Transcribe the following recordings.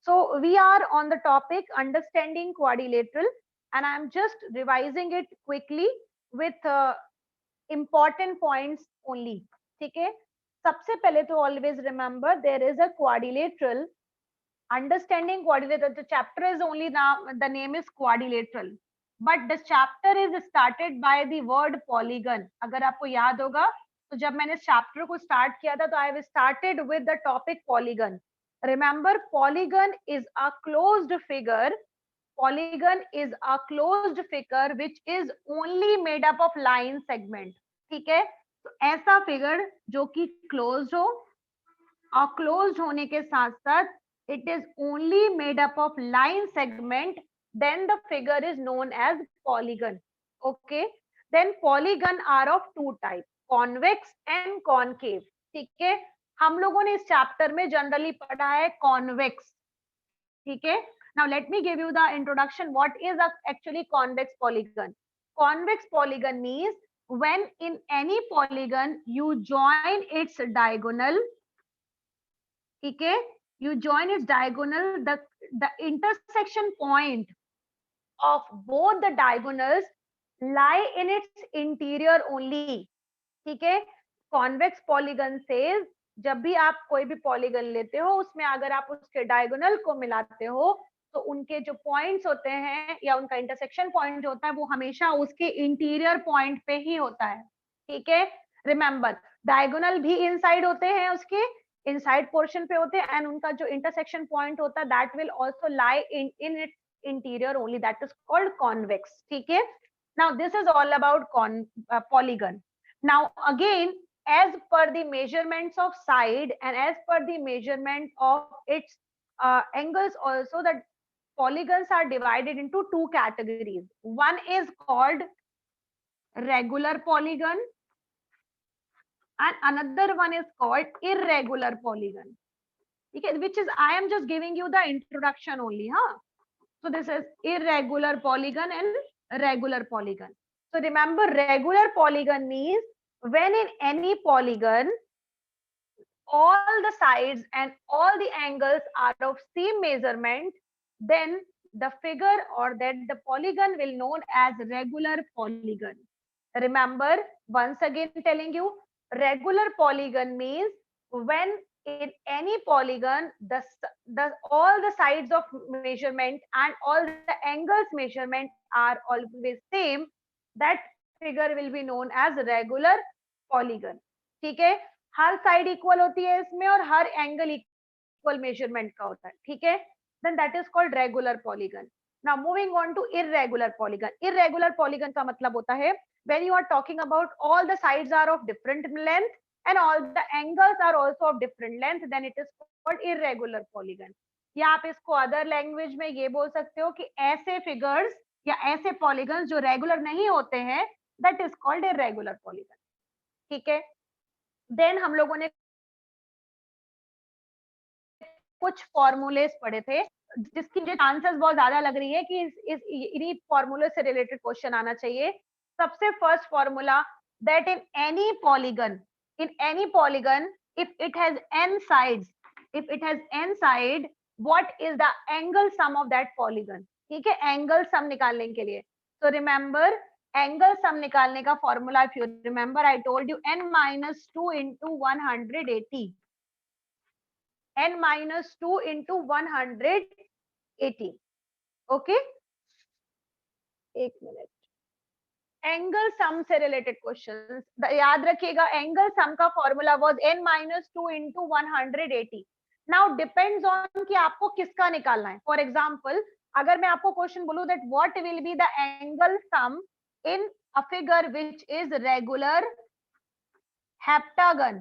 So we are on the topic understanding quadrilateral, and I'm just revising it quickly with important points only. ठीक है, सबसे पहले तो always remember there is a quadrilateral. Understanding quadrilateral, the chapter is only now, the name is quadrilateral, but the chapter is started by the word polygon. अगर आपको याद होगा तो जब मैंने चैप्टर को स्टार्ट किया था तो I have started with the topic polygon. Remember, polygon is a closed figure. Polygon is a closed figure which is only made up of line segment. ठीक है, तो ऐसा फिगर जो कि क्लोज्ड हो, और क्लोज्ड होने के साथ साथ it is only made up of line segment, then the figure is known as polygon. Okay, then polygon are of two type, convex and concave. ठीक है, हम लोगों ने इस चैप्टर में जनरली पढ़ा है convex. ठीक है, now let me give you the introduction. What is actually convex polygon? Convex polygon means when in any polygon you join its diagonal. ठीक है, you join its diagonal, the intersection point of both the diagonals lie in its interior only. ठीक है, convex polygon says जब भी आप कोई भी polygon लेते हो उसमें अगर आप उसके डायगोनल को मिलाते हो तो उनके जो पॉइंट्स होते हैं या उनका इंटरसेक्शन पॉइंट होता है वो हमेशा उसके इंटीरियर पॉइंट पे ही होता है. ठीक है, रिमेंबर, डायगोनल भी इनसाइड होते हैं, उसके इनसाइड पोर्शन पे होते हैं, एंड उनका जो इंटरसेक्शन पॉइंट होता है that will also lie in its interior only, that is called convex. ठीक है, now this is all about polygon. Now again, as per the measurements of side and as per the measurement of its angles also, that polygons are divided into two categories. One is called regular polygon and another one is called irregular polygon. Okay, which is, I am just giving you the introduction only, huh? So this is irregular polygon and regular polygon. So remember, regular polygon means when in any polygon all the sides and all the angles are of same measurement, then the figure or that the polygon will known as regular polygon. Remember, once again telling you, regular polygon means when in any polygon the all the sides of measurement and all the angles measurement are always same, that figure will be known as regular polygon. ठीक है, हर side equal होती है इसमें और हर angle equal measurement का होता है. ठीक है, then that is called regular polygon. Now moving on to irregular polygon. Irregular polygon का मतलब होता है when you are talking about all the sides are of different length and all the angles are also of different length, then it is called irregular polygon. या आप इसको other language में ये बोल सकते हो कि ऐसे फिगर्स या ऐसे पॉलीगन्स जो रेगुलर नहीं होते हैं, that is called irregular polygon. ठीक है, देन हम लोगों ने कुछ फॉर्मूलेस पढ़े थे जिसकी मुझे चांसेस बहुत ज्यादा लग रही है कि इस इन्हीं फॉर्मूले से रिलेटेड क्वेश्चन आना चाहिए. सबसे first formula, that in any polygon if it has n side, what is the angle sum of that polygon. ठीक है, एंगल सम निकालने के लिए, तो रिमेंबर, एंगल सम निकालने का formula, if you remember, I told you n-2 into 180, n-2 into 180. Okay, एक minute. Angle sum से रिलेटेड क्वेश्चंस याद रखिएगा. एंगल सम का formula was n-2 into 180. Now depends on कि आपको किसका निकालना है. फॉर एग्जांपल, अगर मैं आपको क्वेश्चन बोलूं that what will be the angle sum in a figure which is regular heptagon,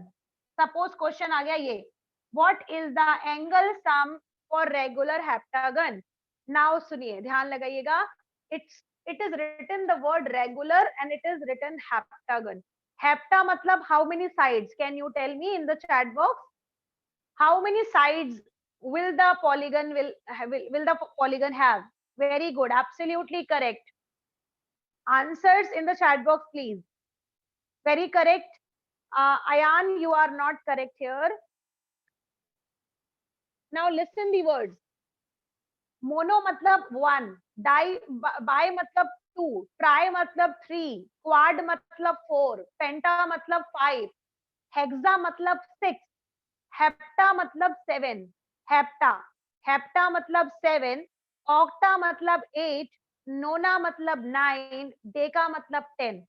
suppose question आ गया ये, what is the angle sum for regular heptagon. Now सुनिए, ध्यान लगाइएगा, it is written the word regular and it is written heptagon. Hepta matlab how many sides? Can you tell me in the chat box? How many sides will the polygon have? Very good, absolutely correct. Answers in the chat box, please. Very correct. Ayan, you are not correct here. Now listen the words. Mono मतलब 1, die bye मतलब 2, try मतलब 3, quad मतलब 4, पेंटा मतलब 5, hexa मतलब 6, hepta मतलब 7, hepta hepta मतलब 7, octa मतलब 8, नोना मतलब 9, डेका मतलब 10.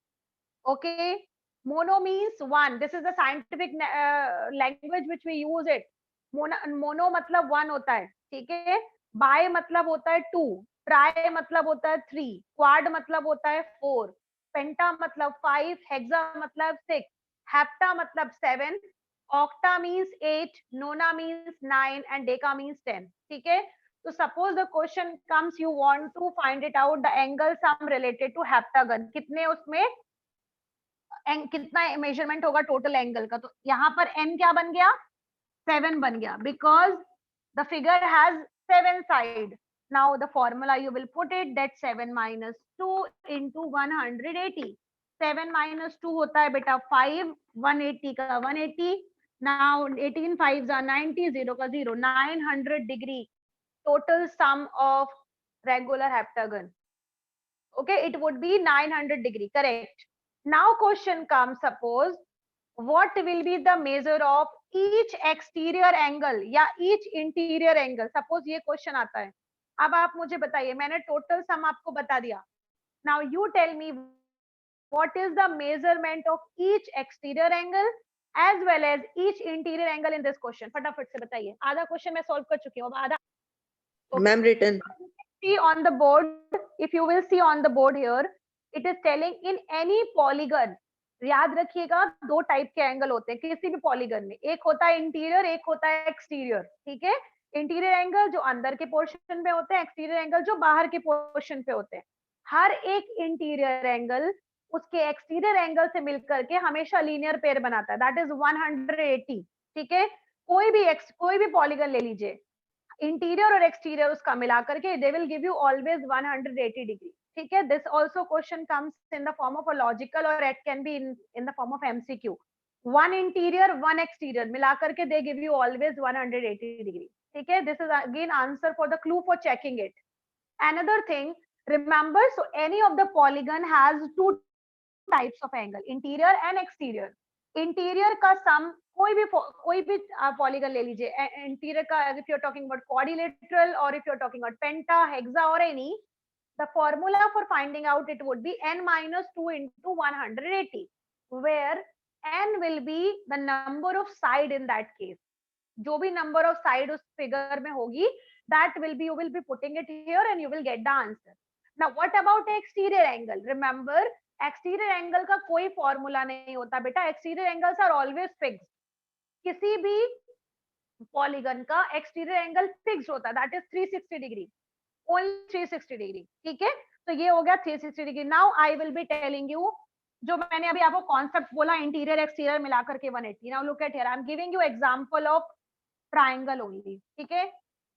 Okay, mono means one. This is the scientific language which we use it. Mono मतलब 1 होता है, ठीक है. बाय मतलब होता है 2, ट्राई मतलब होता है 3, क्वाड मतलब होता है 4, पेंटा मतलब 5, हेक्सा मतलब 6, हेप्टा मतलब 7, octa means 8, nona means 9 and deca means 10. ठीक है. So suppose the question comes, you want to find it out the angle sum related to heptagon. कितने उसमें कितना मेजरमेंट होगा टोटल एंगल का. तो यहाँ पर n क्या बन गया, 7 बन गया, because the figure has 7 side. Now the formula you will put it that 7 minus 2 into 180. 7 minus 2 होता है बेटा 5, 180 का 180. नाउ 18 5 90, 0 का 0, 900 degree total sum of regular heptagon. Okay, it would be 900 degree, correct. Now question comes, suppose what will be the measure of each exterior angle या each interior angle. Suppose ये question आता है. अब आप मुझे बताइए, मैंने total sum आपको बता दिया. Now you tell me what is the measurement of each exterior angle as well as each interior angle in this question. फटाफट से बताइए. आधा question मैं solve कर चुकी हूँ, अब आधा. Ma'am, written. See on the board, if you will see on the board here, it is telling in any polygon. याद रखिएगा, दो टाइप के एंगल होते हैं किसी भी पॉलीगन में. एक होता है इंटीरियर, एक होता है एक्सटीरियर. ठीक है. इंटीरियर एंगल जो अंदर के पोर्शन पे होते हैं, एक्सटीरियर एंगल जो बाहर के पोर्शन पे होते हैं. हर एक इंटीरियर एंगल उसके एक्सटीरियर एंगल से मिलकर के हमेशा लीनियर पेयर बनाता है, दैट इज 180. ठीक है. कोई भी पॉलीगन ले लीजिए, इंटीरियर और एक्सटीरियर उसका मिला करके they will give you always 180 degree. ठीक है. This also question comes in the form of a logical और it can be in the form of MCQ. One interior one exterior मिला करके they give you always 180 degree. ठीक है. This is again answer for the clue for checking it. Another thing, remember, so any of the polygon has two types of angle, interior and exterior. Interior का sum कोई भी polygon ले लीजिए interior का, if you are talking about quadrilateral और if you are talking about penta, hexa और any, the formula for finding out it would be n minus 2 into 180, where n will be the number of side in that case. जो भी number of side उस figure में होगी, that will be, you will be putting it here and you will get the answer. Now what about exterior angle? Remember, exterior angle का कोई formula नहीं होता बेटा. Exterior angles are always fixed. किसी भी पॉलीगन का एक्सटीरियर एंगल फिक्स्ड होता है, that is 360 degree, only 360 degree. ठीक है. तो ये हो गया 360 degree. Now I will be telling you, जो मैंने अभी आपको कॉन्सेप्ट बोला इंटीरियर एक्सटीरियर मिलाकर के 180. Now look at here, I am giving you example of triangle only. ठीक है.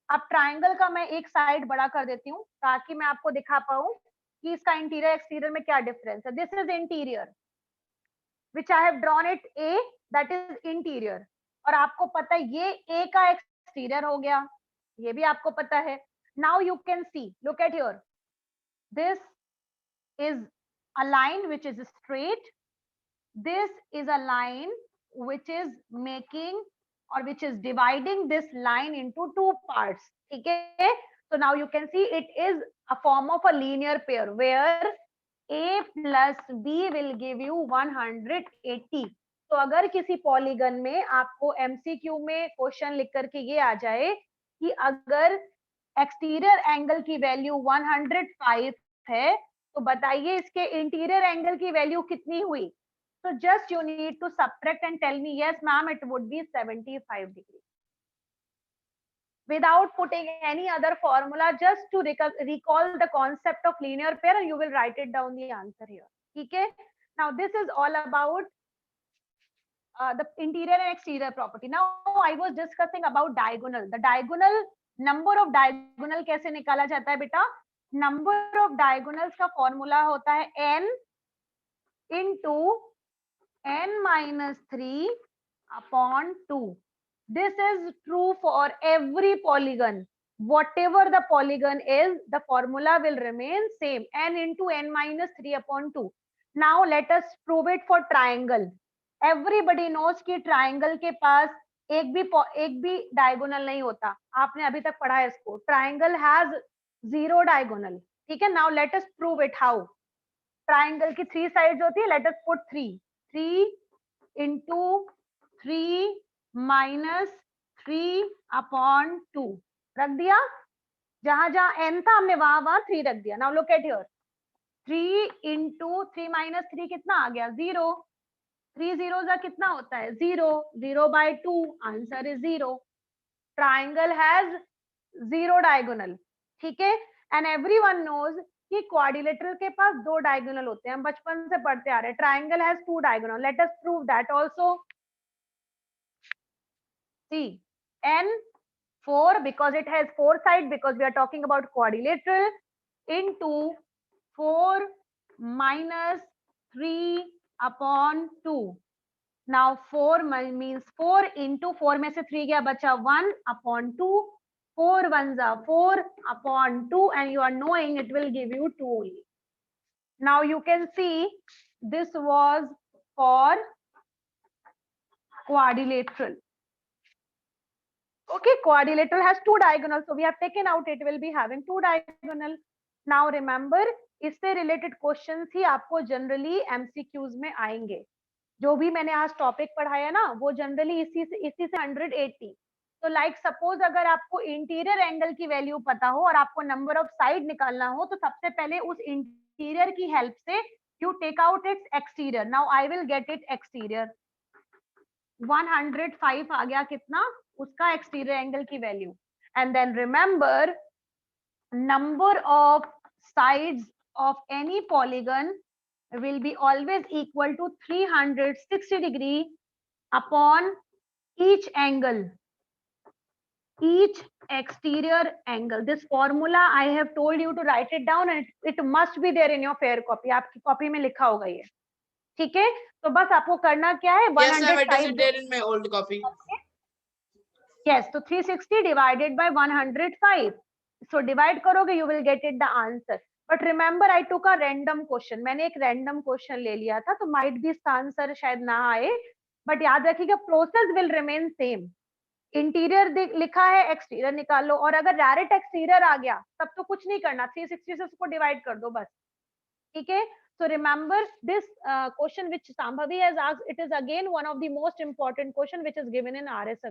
अब ट्राइंगल का मैं एक साइड बड़ा कर देती हूँ ताकि मैं आपको दिखा पाऊं कि इसका इंटीरियर एक्सटीरियर में क्या डिफरेंस है. This is interior which I have drawn it A, that is interior. और आपको पता है ये ए का एक्सटीरियर हो गया, ये भी आपको पता है. Now you can see, look at here, this is a line which is straight, this is a line which is making or which is dividing this line into two parts. ठीक है. So now you can see it is a form of a linear pair where a plus b will give you 180. तो अगर किसी polygon में आपको MCQ में question लिख करके ये आ जाए कि अगर एक्सटीरियर एंगल की वैल्यू 105 है, तो बताइए इसके इंटीरियर एंगल की वैल्यू कितनी हुई. So just you need to subtract and tell me, yes ma'am, it would be 75 degrees. Without putting any other formula, just to recall the concept of linear pair, and you will write it down the answer here. Okay. Now this is all about the interior and exterior property. Now I was discussing about diagonal. The diagonal number of diagonal कैसे निकाला जाता है बेटा? Number of diagonals का formula होता है n into n minus 3 upon 2. This is true for every polygon. whatever the polygon is, the formula will remain same, n into n minus 3 upon 2. Now let us prove it for triangle. Everybody knows कि triangle के पास एक भी diagonal नहीं होता. आपने अभी तक पढ़ा है इसको. Triangle has 0 diagonal. ठीक है. Now let us prove it. How? Triangle की 3 sides होती है. Let us put 3. 3 into 3 minus 3 upon 2. रख दिया. जहां जहां n था हमने वहां 3 रख दिया. Now look at here. 3 into 3 minus 3 कितना आ गया? 0. 3 zeros का कितना होता है? 0. 0 by 2. Answer is 0. Triangle has 0 diagonal. ठीक है. एंड एवरीवन नोज कि क्वाड्रिलेटरल के पास 2 डायगोनल होते हैं. हम बचपन से पढ़ते आ रहे हैं. Triangle has 2 diagonal. Let us prove that also. See, n 4 because it has 4 sides, because we are talking about quadrilateral, into 4 minus 3 upon 2. Now 4 means 4 into 4 में से 3 गया, बचा 1 upon 2. 4 ones are 4 upon 2, and you are knowing it will give you 2 only. Now you can see this was for quadrilateral. Okay, quadrilateral has 2 diagonals, so we have taken out it will be having 2 diagonal. Now remember, इससे related questions ही आपको generally MCQs में आएंगे. जो भी मैंने आज topic पढ़ाया ना, वो जनरली इसी से 180. तो लाइक सपोज अगर आपको इंटीरियर एंगल की वैल्यू पता हो और आपको नंबर ऑफ साइड निकालना हो, तो सबसे पहले उस इंटीरियर की हेल्प से you take out its exterior. Now I will get it exterior. 105 आ गया कितना? उसका एक्सटीरियर एंगल की value. And then remember, number of sides of any polygon will be always equal to 360 degree upon each angle, each exterior angle. This formula I have told you to write it down, and it must be there in your fair copy. आपकी copy में लिखा होगा ये. ठीक है. तो बस आपको करना क्या है? 105. Yes, ma'am, it is there in my old copy. Yes, so 360 divided by 105. So divide करोगे, you will get it the answer. But remember I took a random question. मैंने एक रैंडम क्वेश्चन ले लिया था, तो माइट भी इसका answer शायद ना आए, बट याद रखिएगा process will remain same. Interior लिखा है, एक्सटीरियर निकाल लो, और अगर डायरेक्ट एक्सटीरियर आ गया तब तो कुछ नहीं करना, 360 से उसको डिवाइड कर दो बस. ठीक है. So remember this question which Sambhavi has asked, it is again one of the most important question which is given in RSM.